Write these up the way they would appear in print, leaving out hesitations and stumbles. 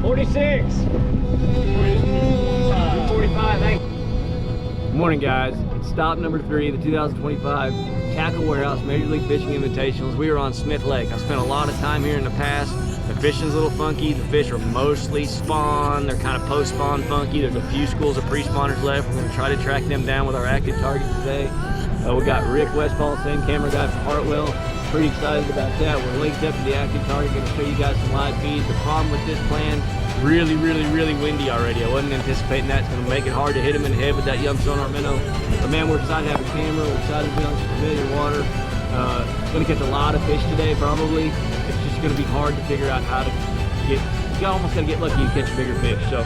46. 45, thank you. Good morning, guys. It's stop number 3, the 2025 Tackle Warehouse Major League Fishing Invitationals. We are on Smith Lake. I spent a lot of time here in the past. The fishing's a little funky. The fish are mostly spawn. They're kind of post-spawn funky. There's a few schools of pre-spawners left. We're going to try to track them down with our active target today. We got Rick Westfall, same camera guy from Hartwell. Pretty excited about that. We're linked up to the active target. Going to show you guys some live feeds. The problem with this plan, really windy already. I wasn't anticipating that. It's going to make it hard to hit him in the head with that young sonar minnow. But man, we're excited to have a camera. We're excited to be on some familiar water. Going to catch a lot of fish today, probably. It's just going to be hard to figure out how to get. You almost got to get lucky and catch bigger fish. So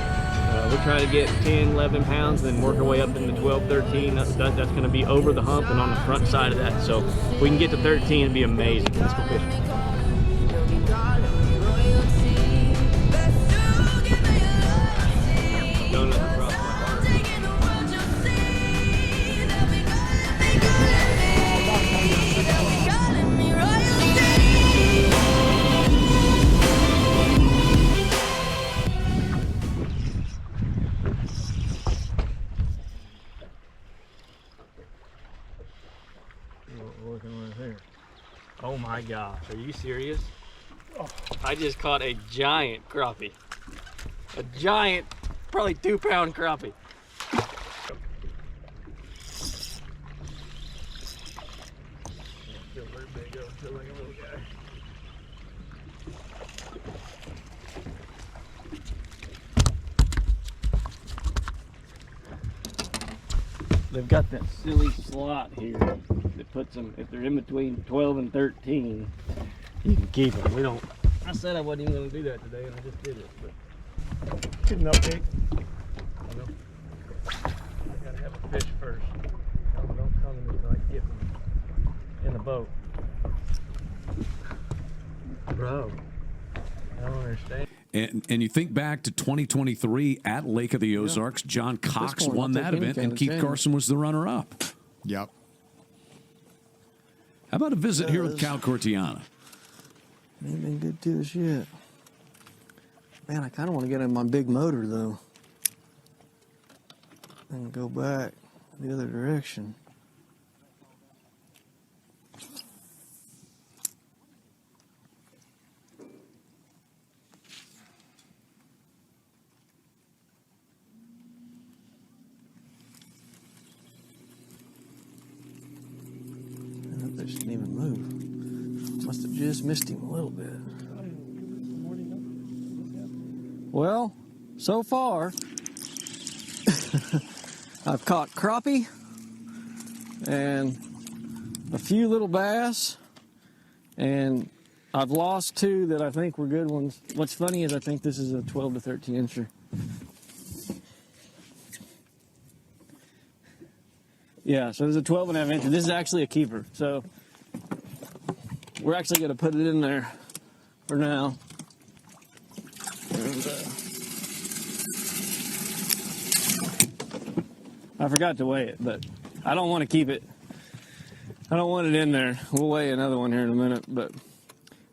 we're trying to get 10, 11 pounds, then work our way up into 12, 13. That's going to be over the hump and on the front side of that. So if we can get to 13, it'd be amazing. Let's go fishing. Oh my gosh, are you serious? Oh, I just caught a giant crappie. A giant, probably 2-pound crappie. Feel very big, I feel like a little guy. They've got that silly slot here that puts them, if they're in between 12 and 13, you can keep them. We don't, I said I wasn't even going to do that today, and I just did it. But good enough, Dick. I know. I got to have a fish first. Don't come to me until I get them in the boat. Bro, I don't understand. And you think back to 2023 at Lake of the Ozarks, John Cox won that event, and Keith Carson was the runner-up. Yep. How about a visit here with Cal Cortiana? Ain't been good to us yet. Man, I kind of want to get in my big motor, though. And go back the other direction. They didn't even move. Must have just missed him a little bit. Well, so far, I've caught crappie and a few little bass, and I've lost 2 that I think were good ones. What's funny is I think this is a 12 to 13 incher. Yeah, so there's a 12.5 inch. This is actually a keeper, so we're actually going to put it in there for now. And, I forgot to weigh it, but I don't want to keep it. I don't want it in there. We'll weigh another one here in a minute, but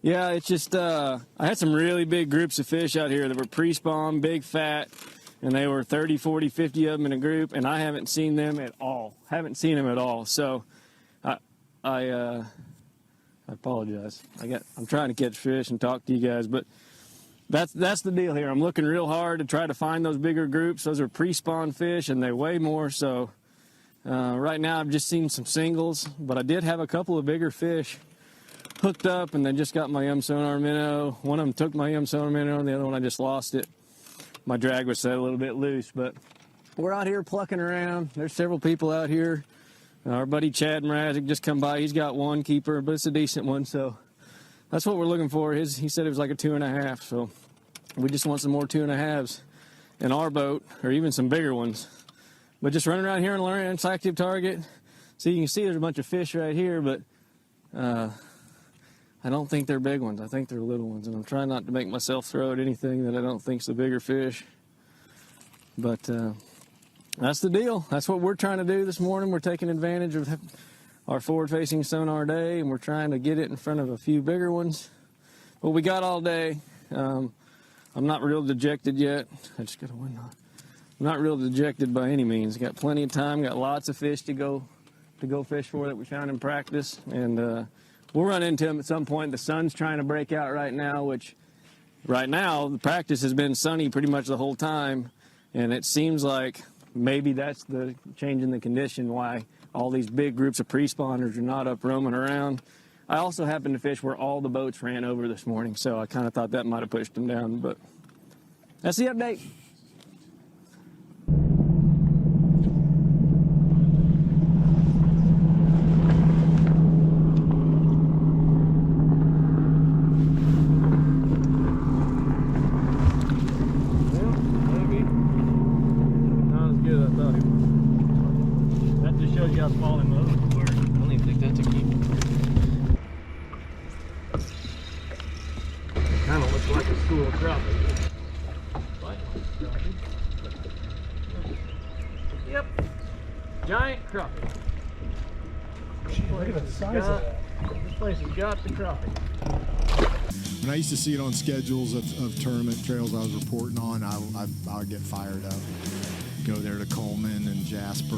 yeah, it's just I had some really big groups of fish out here that were pre-spawn, big, fat. And they were 30, 40, 50 of them in a group, and I haven't seen them at all. Haven't seen them at all. So I apologize. I'm trying to catch fish and talk to you guys, but that's the deal here. I'm looking real hard to try to find those bigger groups. Those are pre-spawn fish, and they weigh more. So right now I've just seen some singles, but I did have a couple of bigger fish hooked up, and they just got my sonar minnow. One of them took my sonar minnow, and the other one I just lost it. My drag was set a little bit loose, but we're out here plucking around. There's several people out here. Our buddy Chad Mrazek just come by. He's got one keeper, but it's a decent one, so that's what we're looking for. He said it was like a 2.5, so we just want some more 2.5s in our boat, or even some bigger ones. But just running around here on Lowrance active target. So you can see there's a bunch of fish right here, but I don't think they're big ones. I think they're little ones, and I'm trying not to make myself throw at anything that I don't think's the bigger fish. But that's the deal. That's what we're trying to do this morning. We're taking advantage of our forward-facing sonar day, and we're trying to get it in front of a few bigger ones. But we got all day. I'm not real dejected yet. I just got a wind on. I'm not real dejected by any means. Got plenty of time. Got lots of fish to go fish for that we found in practice, and we'll run into them at some point. The sun's trying to break out right now, which right now the practice has been sunny pretty much the whole time, and it seems like maybe that's the change in the condition why all these big groups of pre-spawners are not up roaming around. I also happened to fish where all the boats ran over this morning, so I kind of thought that might have pushed them down, but that's the update. Yep, giant crappie. Look at the size of that. This place has got the crappie. When I used to see it on schedules of tournament trails I was reporting on, I would get fired up. Go there to Cullman and Jasper,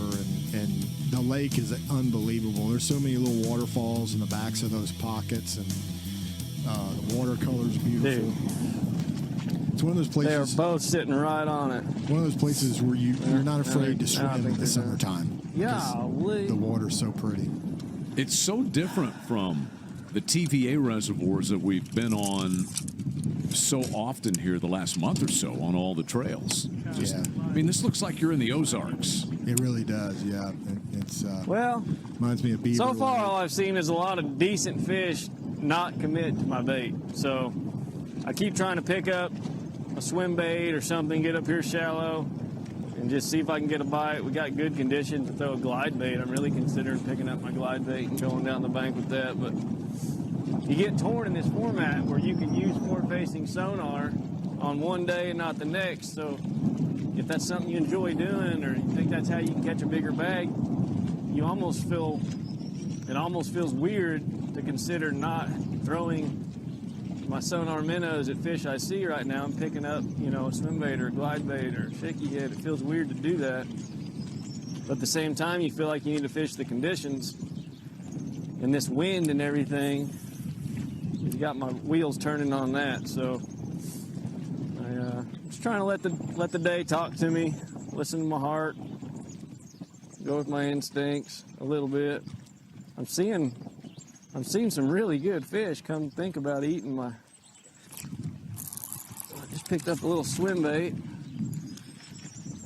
and the lake is unbelievable. There's so many little waterfalls in the backs of those pockets, and the watercolor's beautiful. Dude. It's one of those places. They are both sitting right on it. One of those places where you're not afraid to swim in the summertime. Yeah, the water's so pretty. It's so different from the TVA reservoirs that we've been on so often here the last month or so on all the trails. Yeah. I mean, this looks like you're in the Ozarks. It really does, yeah. It's well, reminds me of Beaver. So far, all I've seen is a lot of decent fish not commit to my bait. So I keep trying to pick up a swim bait or something, get up here shallow, and just see if I can get a bite. We got good conditions to throw a glide bait. I'm really considering picking up my glide bait and going down the bank with that. But you get torn in this format where you can use forward-facing sonar on one day and not the next. So if that's something you enjoy doing, or you think that's how you can catch a bigger bag, you almost feel, it almost feels weird to consider not throwing my sonar minnows at fish I see right now. I'm picking up, you know, a swim bait or a glide bait or a shaky head. It feels weird to do that. But at the same time, you feel like you need to fish the conditions. And this wind and everything, it's got my wheels turning on that. So I'm just trying to let the day talk to me, listen to my heart, go with my instincts a little bit. I'm seeing some really good fish. Come think about eating my. I just picked up a little swim bait.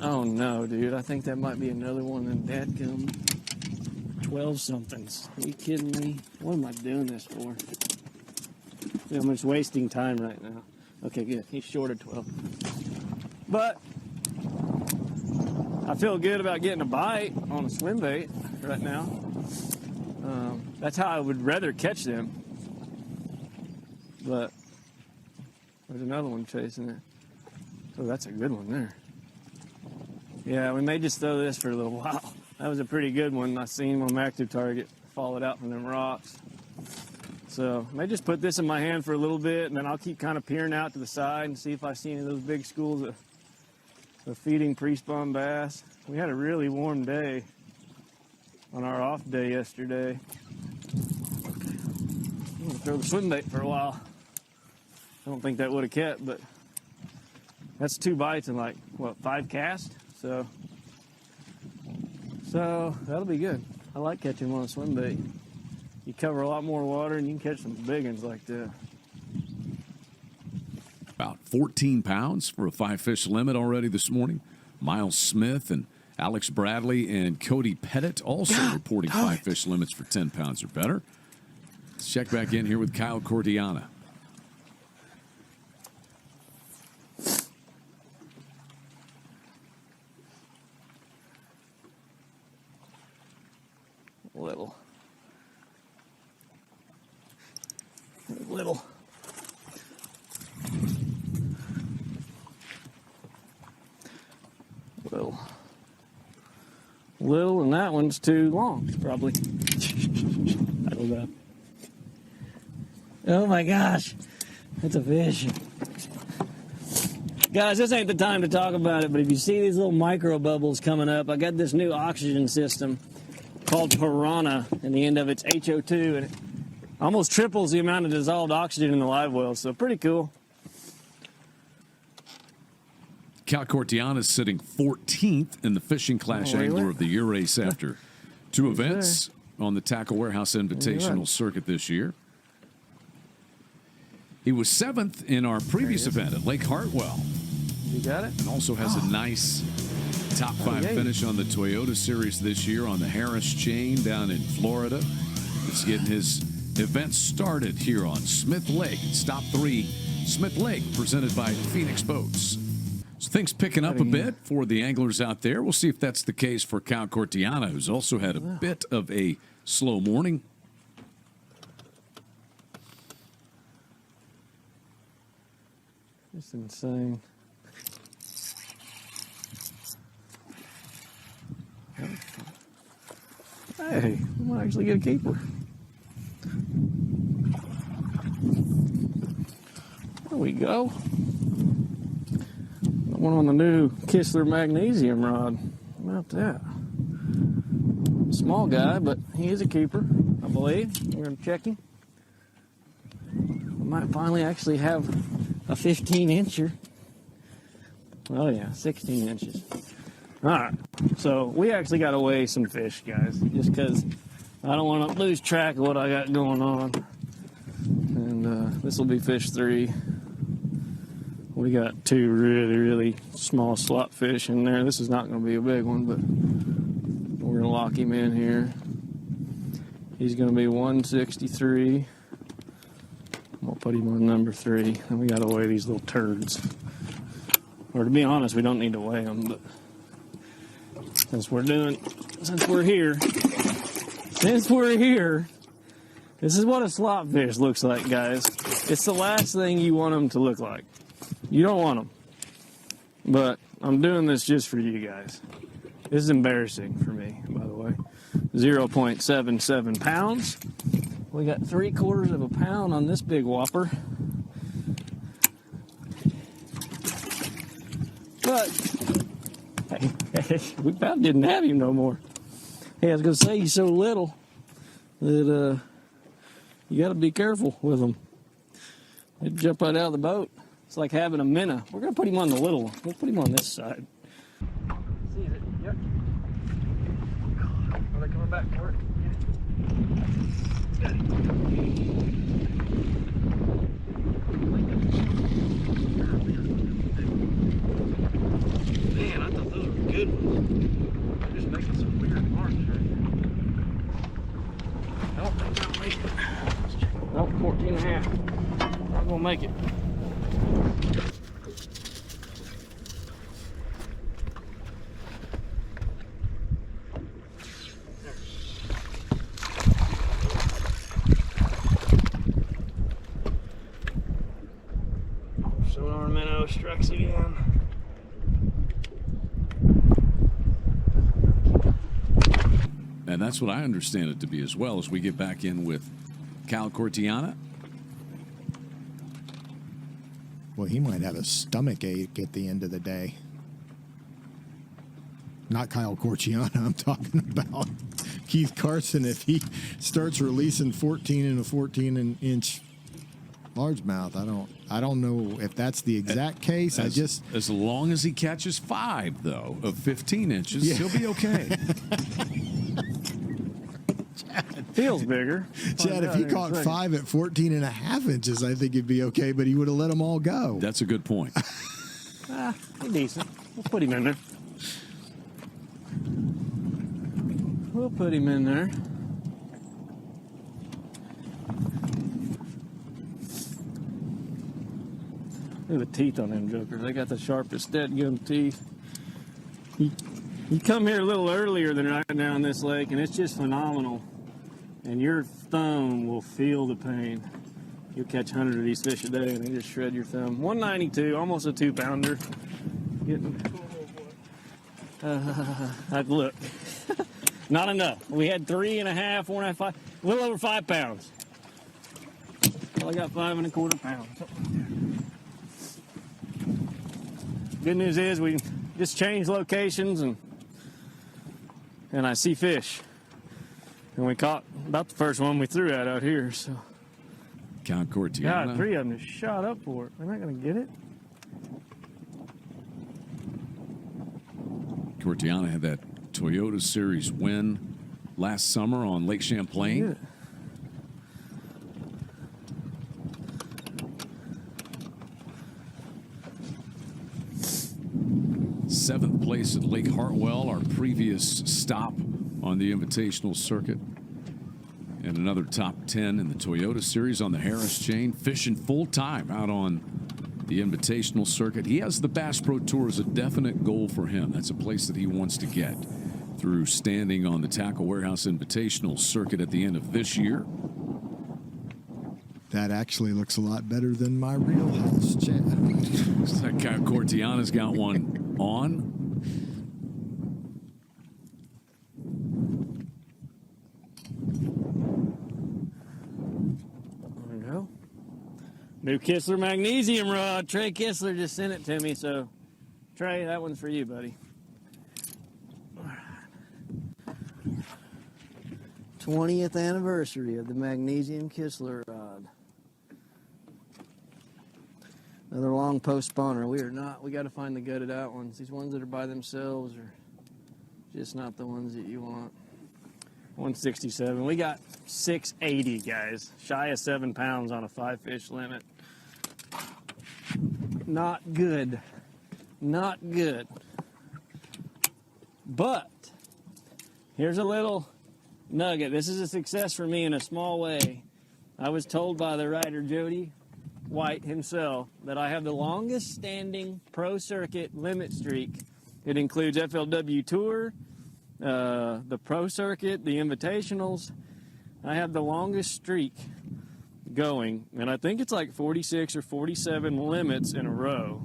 Oh no, dude! I think that might be another one of them dadgum 12 somethings. Are you kidding me? What am I doing this for? I'm just wasting time right now. Okay, good. He's short of 12. But I feel good about getting a bite on a swim bait right now. That's how I would rather catch them. But there's another one chasing it. Oh, that's a good one there. Yeah, we may just throw this for a little while. That was a pretty good one. I seen him on my active target, followed out from them rocks. So I may just put this in my hand for a little bit, and then I'll keep kind of peering out to the side and see if I see any of those big schools of feeding pre-spawn bass. We had a really warm day on our off day yesterday. I'm gonna throw the swim bait for a while. I don't think that would have kept, but that's 2 bites in like, what, 5 casts? So that'll be good. I like catching them on a swim bait. You cover a lot more water and you can catch some big ones like that. About 14 pounds for a 5-fish limit already this morning. Miles Smith and Alex Bradley and Cody Pettit also reporting 5-fish limits for 10 pounds or better. Let's check back in here with Kyle Cortiana. Little. Little, and that one's too long, probably. I don't know. Oh my gosh, that's a fish. Guys, this ain't the time to talk about it, but if you see these little micro bubbles coming up, I got this new oxygen system called PIRANHA, and the end of it's HO2, and it almost triples the amount of dissolved oxygen in the live well, so pretty cool. Cal Cortiana is sitting 14th in the Fishing Clash Angler of the Year race after 2 events on the Tackle Warehouse Invitational circuit this year. He was 7th in our previous event at Lake Hartwell. You got it? And also has a nice top 5 finish on the Toyota Series this year on the Harris Chain down in Florida. He's getting his event started here on Smith Lake. Stop 3, Smith Lake, presented by Phoenix Boats. So things picking up a bit for the anglers out there. We'll see if that's the case for Cal Cortiana, who's also had a bit of a slow morning. It's insane. Hey, we might actually get a keeper. There we go. One on the new Kistler magnesium rod. How about that? Small guy, but he is a keeper, I believe. We're going to check him. We might finally actually have a 15-incher. Oh yeah, 16 inches. All right, so we actually got to weigh some fish, guys, just because I don't want to lose track of what I got going on. And this will be fish 3. We got 2 really, really small slot fish in there. This is not going to be a big one, but we're going to lock him in here. He's going to be 163. We'll put him on number 3, and we got to weigh these little turds. Or to be honest, we don't need to weigh them, but since we're here, this is what a slot fish looks like, guys. It's the last thing you want them to look like. You don't want them, but I'm doing this just for you guys. This is embarrassing for me, by the way. 0.77 pounds. We got 3/4 of a pound on this big whopper. But we about didn't have him no more. Hey, I was going to say, he's so little that you got to be careful with him. He'd jump right out of the boat. It's like having a minnow. We're going to put him on the little one. We'll put him on this side. See it? Yep. Are they coming back for it? Yeah. Man, I thought those were good ones. They're just making some weird marks right here. Nope, I'm not making it. Nope, 14.5. Not gonna make it. Sonar minnow strikes again. And that's what I understand it to be as well as we get back in with Cal Cortiana. Well, he might have a stomach ache at the end of the day. Not Kyle Cortiana, I'm talking about Keith Carson. If he starts releasing 14 and a 14-inch largemouth, I don't know if that's the exact case. As long as he catches 5 though of 15 inches, he'll be okay. Feels bigger. Chad, if he caught 5 at 14.5 inches, I think he'd be okay, but he would have let them all go. That's a good point. He's decent. We'll put him in there. We'll put him in there. Look at the teeth on them jokers. They got the sharpest dead-gum teeth. You come here a little earlier than right down this lake, and it's just phenomenal. And your thumb will feel the pain. You'll catch 100 of these fish a day, and they just shred your thumb. 192, almost a 2-pounder. Look, not enough. We had 3.5, 4.5, 5, a little over 5 pounds. Well, I got 5 1/4 pounds. Good news is we just changed locations and I see fish. And we caught about the first one we threw at out here. So Count Cortiana. God, 3 of them just shot up for it. We're not going to get it. Cortiana had that Toyota Series win last summer on Lake Champlain. Yeah. Seventh place at Lake Hartwell, our previous stop on the Invitational circuit. And another top 10 in the Toyota Series on the Harris chain. Fishing full-time out on the Invitational circuit. He has the Bass Pro Tour as a definite goal for him. That's a place that he wants to get through standing on the Tackle Warehouse Invitational circuit at the end of this year. That actually looks a lot better than my real house, Chad. That guy Cortiana's got one on. There we go. New Kistler magnesium rod. Trey Kistler just sent it to me, so Trey, that one's for you, buddy. 20th anniversary of the magnesium Kistler rod. Another long post spawner. We got to find the gutted out ones. These ones that are by themselves are just not the ones that you want. 167. We got 680, guys. Shy of 7 pounds on a 5-fish limit. Not good. Not good. But here's a little nugget. This is a success for me in a small way. I was told by the writer Jody White himself that I have the longest standing pro circuit limit streak. It includes FLW Tour, the pro circuit, the invitationals. I have the longest streak going, and I think it's like 46 or 47 limits in a row.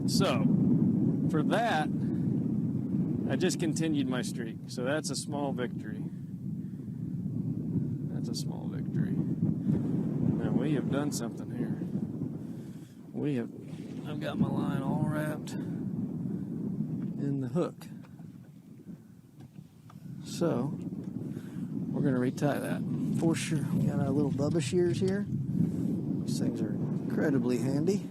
So for that, I just continued my streak. So that's a small victory. That's a small victory. Now we have done something here. I've got my line all wrapped in the hook. So we're gonna retie that for sure. We got our little BUBBA shears here. These things are incredibly handy.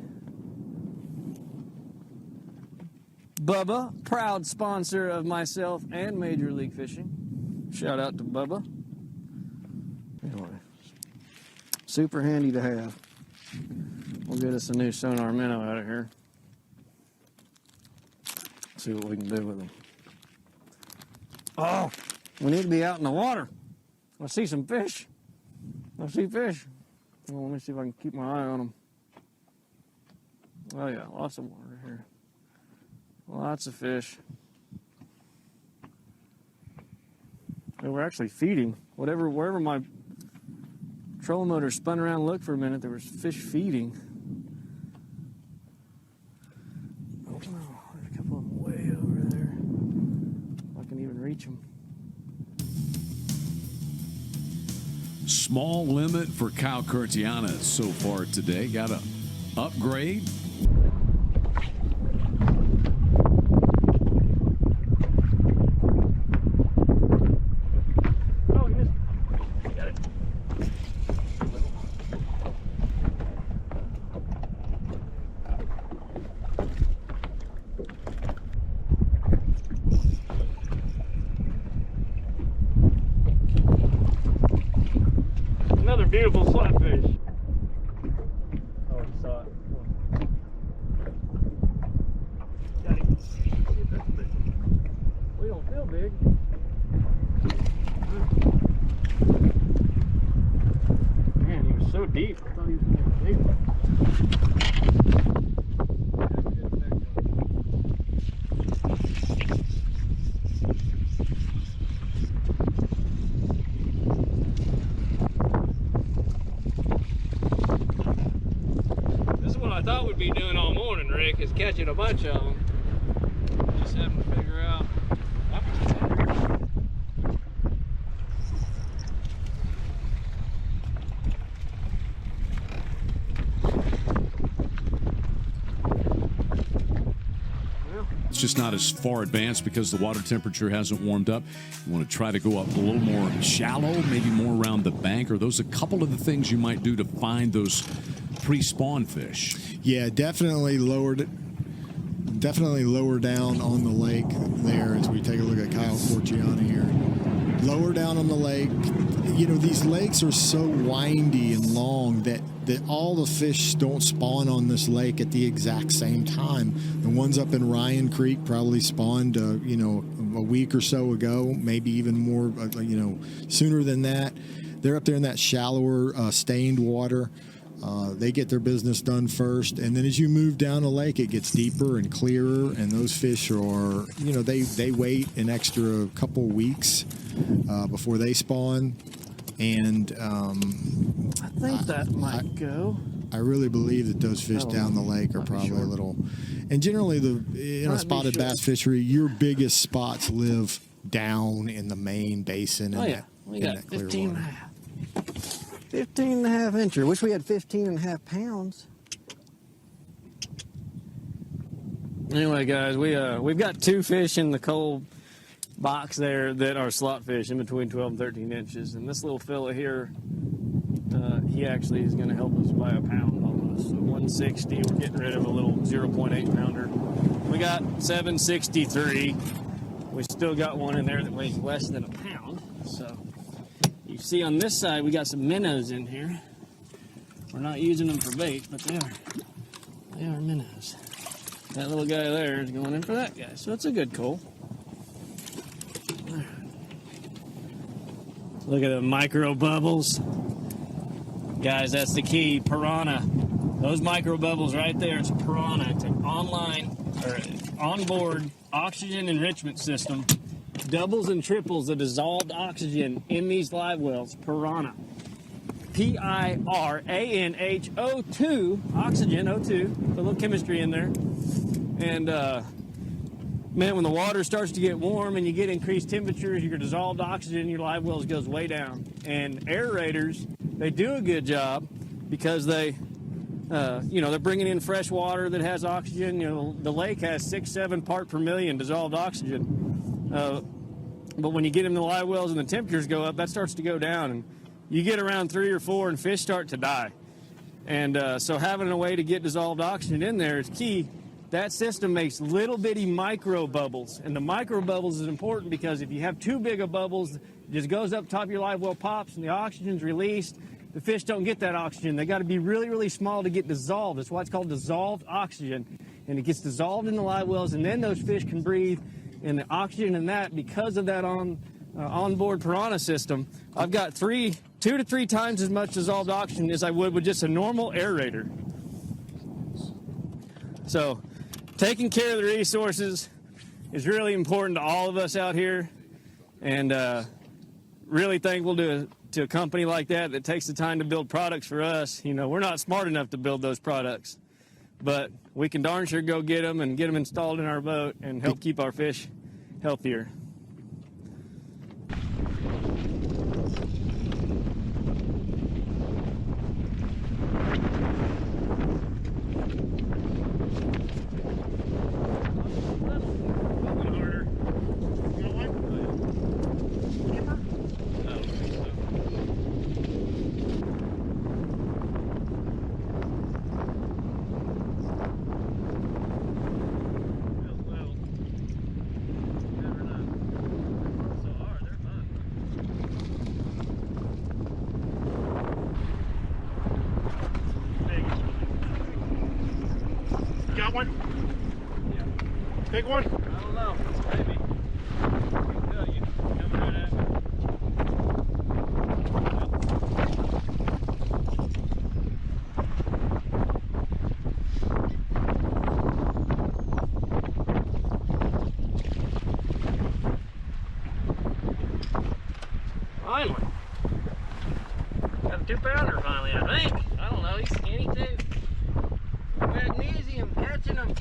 BUBBA, proud sponsor of myself and Major League Fishing. Shout out to BUBBA. Anyway, super handy to have. We'll get us a new sonar minnow out of here. See what we can do with them. Oh, we need to be out in the water. I see some fish. I see fish. Well, let me see if I can keep my eye on them. Oh yeah, lots of water here. Lots of fish. They were actually feeding. Wherever my trolling motor spun around and looked for a minute, there was fish feeding. Oh no, there's a couple of them way over there. I can even reach them. Small limit for Kyle Cortiana so far today. Got to upgrade. Beautiful slapfish. Oh, he saw it. Got him. See if that's big. We don't feel big. Man, he was so deep. I thought he was going to be a big one. I thought we'd be doing all morning, Rick, is catching a bunch of them. Just having to figure out. It's just not as far advanced because the water temperature hasn't warmed up. You want to try to go up a little more shallow, maybe more around the bank. Are those a couple of the things you might do to find those pre-spawn fish? Yeah, definitely lower down on the lake there as we take a look at Kyle Cortiana here. Lower down on the lake. You know, these lakes are so windy and long that all the fish don't spawn on this lake at the exact same time. The ones up in Ryan Creek probably spawned, you know, a week or so ago, maybe even more, you know, sooner than that. They're up there in that shallower, stained water. They get their business done first, and then as you move down the lake, it gets deeper and clearer, and those fish are, you know, they wait an extra couple weeks before they spawn. And I think that might go. I really believe that those fish down the lake are probably a little. And generally, in a spotted bass fishery, your biggest spots live down in the main basin. We got 15 and a half. 15 and a half incher. Wish we had 15 and a half pounds. Anyway, guys, we've got 2 fish in the cold box there that are slot fish in between 12 and 13 inches. And this little fella here, he actually is going to help us by a pound almost. So 160. We're getting rid of a little 0.8 pounder. We got 763. We still got one in there that weighs less than a pound. So you see on this side, we got some minnows in here. We're not using them for bait, but they are minnows. That little guy there is going in for that guy. So it's a good coal. Look at the micro bubbles. Guys, that's the key. Piranha. Those micro bubbles right there, it's a piranha. It's an onboard oxygen enrichment system. Doubles and triples the dissolved oxygen in these live wells. Piranha. PIRANHO2. Oxygen, O2. A little chemistry in there. And, man, when the water starts to get warm and you get increased temperatures, your dissolved oxygen in your live wells goes way down. And aerators, they do a good job because they, you know, they're bringing in fresh water that has oxygen. You know, the lake has 6-7 part per million dissolved oxygen. But when you get into the live wells and the temperatures go up, that starts to go down. And you get around 3 or 4 and fish start to die. And so having a way to get dissolved oxygen in there is key. That system makes little bitty micro bubbles, and the micro bubbles is important because if you have too big of bubbles, it just goes up top of your live well, pops, and the oxygen's released. The fish don't get that oxygen. They got to be really, really small to get dissolved. That's why it's called dissolved oxygen, and it gets dissolved in the live wells, and then those fish can breathe. And the oxygen in that, because of that onboard piranha system, I've got 2 to 3 times as much dissolved oxygen as I would with just a normal aerator. So taking care of the resources is really important to all of us out here, and really thankful to a company like that takes the time to build products for us. You know, we're not smart enough to build those products, but we can darn sure go get them and get them installed in our boat and help keep our fish healthier. Got one? Yeah. Big one? I don't know. Maybe. I can tell you. Coming right at me. Finally. Got a 2-pounder finally, I think. I don't know. He's skinny too. Magnesium catching them.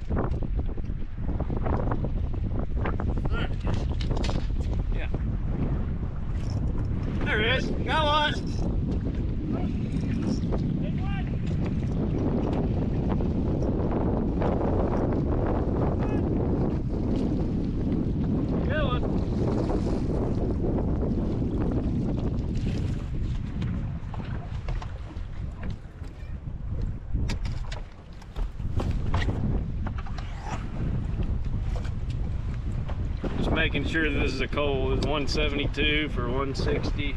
Yeah. There it is. Got one. making sure that this is a coal. It's 172 for 160.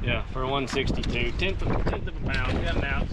Yeah, for 162. Tenth of a pound. Got an ounce.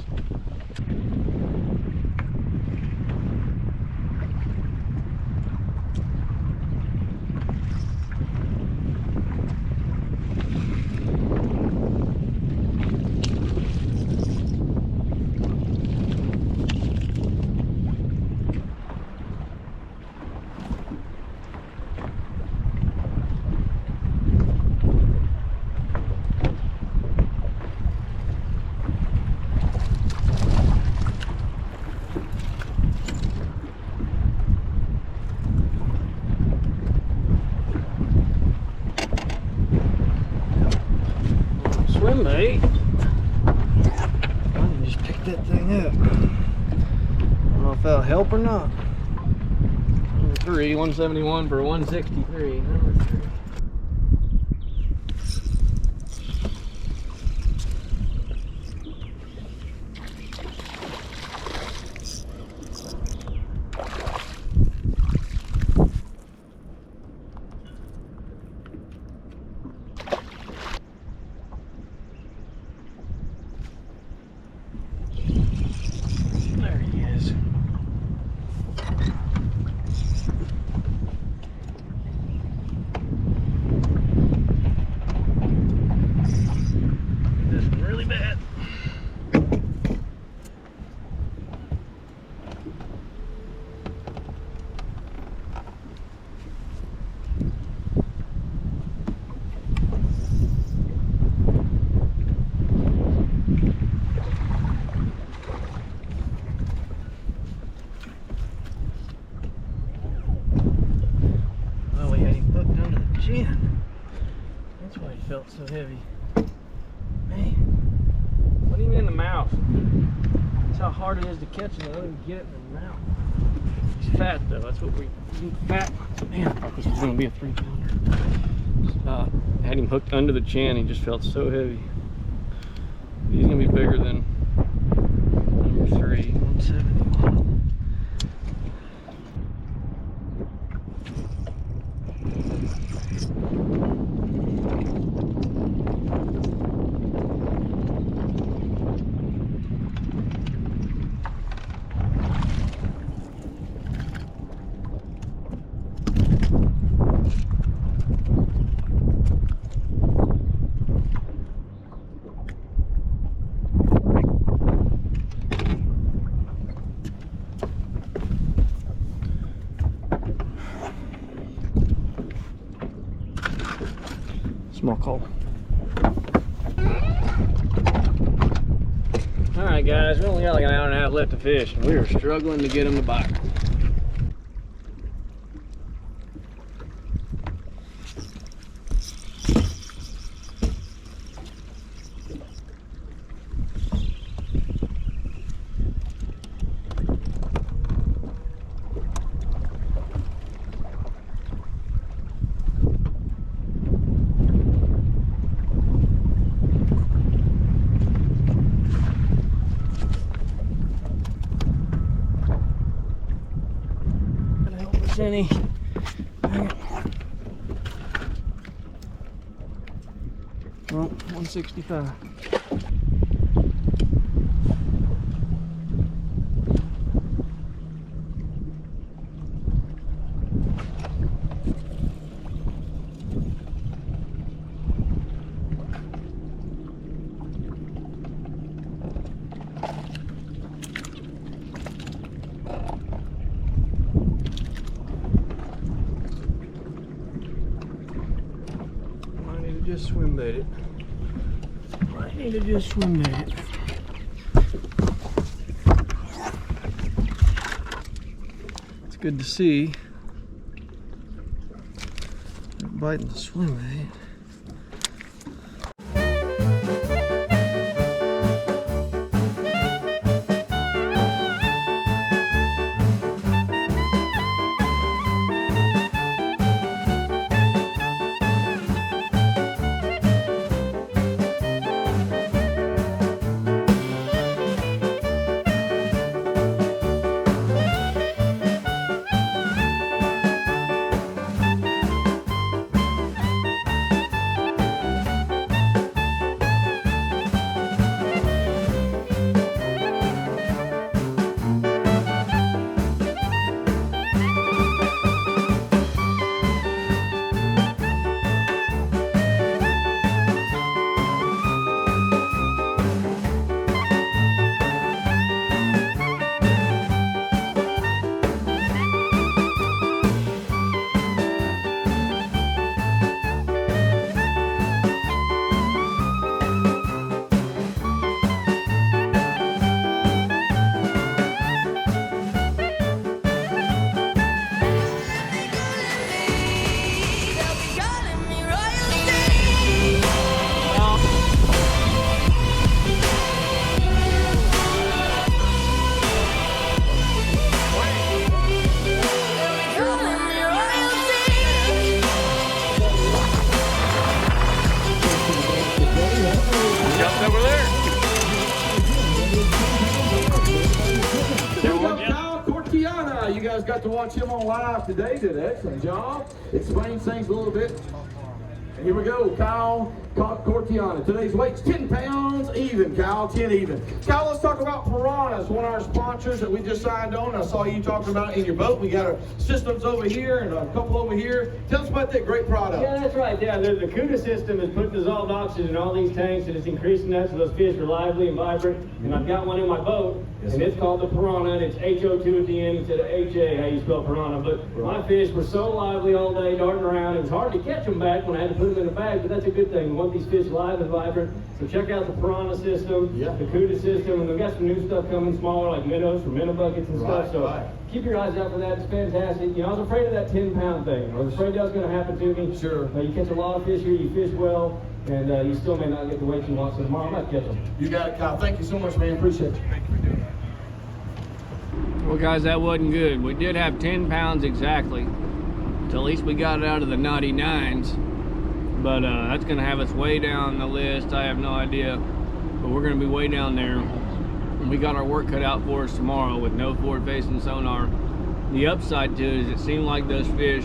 Swim bait. I can just pick that thing up. I don't know if that'll help or not. Number 3, 171 for 163. Number 3. There he is. This is really bad. Oh, we had him hooked under the chin. That's why he felt so heavy. Man, put him in the mouth. That's how hard it is to catch him. Let him get it in the mouth. He's fat though. That's what we need. Fat. Man, I thought this was going to be a 3-pounder. Had him hooked under the chin. He just felt so heavy. He's going to be bigger than number 3, 171. Small call. Alright guys, we only got like an hour and a half left to fish and we are struggling to get them to bite. Any. Well, 165. Just swim bait it. I need to just swim bait it. It's good to see. They're biting the swim bait. got to watch him on live today. Did an excellent job. Explains things a little bit. And here we go. Kyle Cortiana. Today's weight's 10 pounds even, Kyle. 10 even. Kyle, let's talk about PIRANHA. It's one of our sponsors that we just signed on. I saw you talking about it in your boat. We got our systems over here and a couple over here. Tell us about that great product. Yeah, that's right. Yeah, the CUDA system is putting dissolved oxygen in all these tanks, and it's increasing that so those fish are lively and vibrant. And I've got one in my boat, and it's called the PIRANHA, and it's HO2 at the end instead of HA, how you spell PIRANHA. But my fish were so lively all day, darting around. It was hard to catch them back when I had to put them in a bag, but that's a good thing. We want these fish live and vibrant. So check out the PIRANHA system, the CUDA system, and they've got some new stuff coming, smaller, like minnows for minnow buckets and stuff. So keep your eyes out for that. It's fantastic. You know, I was afraid of that 10-pound thing. I was afraid that was going to happen to me. Sure. You catch a lot of fish here, you fish well, and you still may not get the weight you want. So tomorrow I might catch them. You got it, Kyle. Thank you so much, man. Appreciate you. Thank you for doing that. Well, guys, that wasn't good. We did have 10 pounds exactly. So at least we got it out of the 99s. But that's going to have us way down the list. I have no idea. But we're going to be way down there. And we got our work cut out for us tomorrow with no forward-facing sonar. The upside to it is it seemed like those fish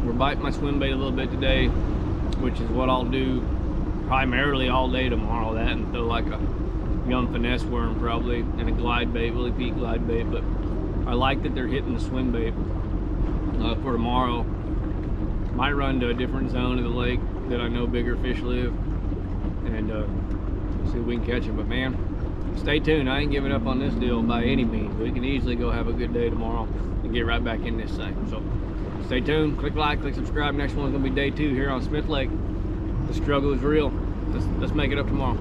were biting my swim bait a little bit today, which is what I'll do primarily all day tomorrow. That and throw like a young finesse worm probably and a glide bait, Willie Pete glide bait. But I like that they're hitting the swim bait for tomorrow. Might run to a different zone of the lake that I know bigger fish live and see if we can catch them. But man, stay tuned. I ain't giving up on this deal by any means. We can easily go have a good day tomorrow and get right back in this thing. So stay tuned. Click like, click subscribe. Next one's gonna be day 2 here on Smith Lake. The struggle is real. Let's make it up tomorrow.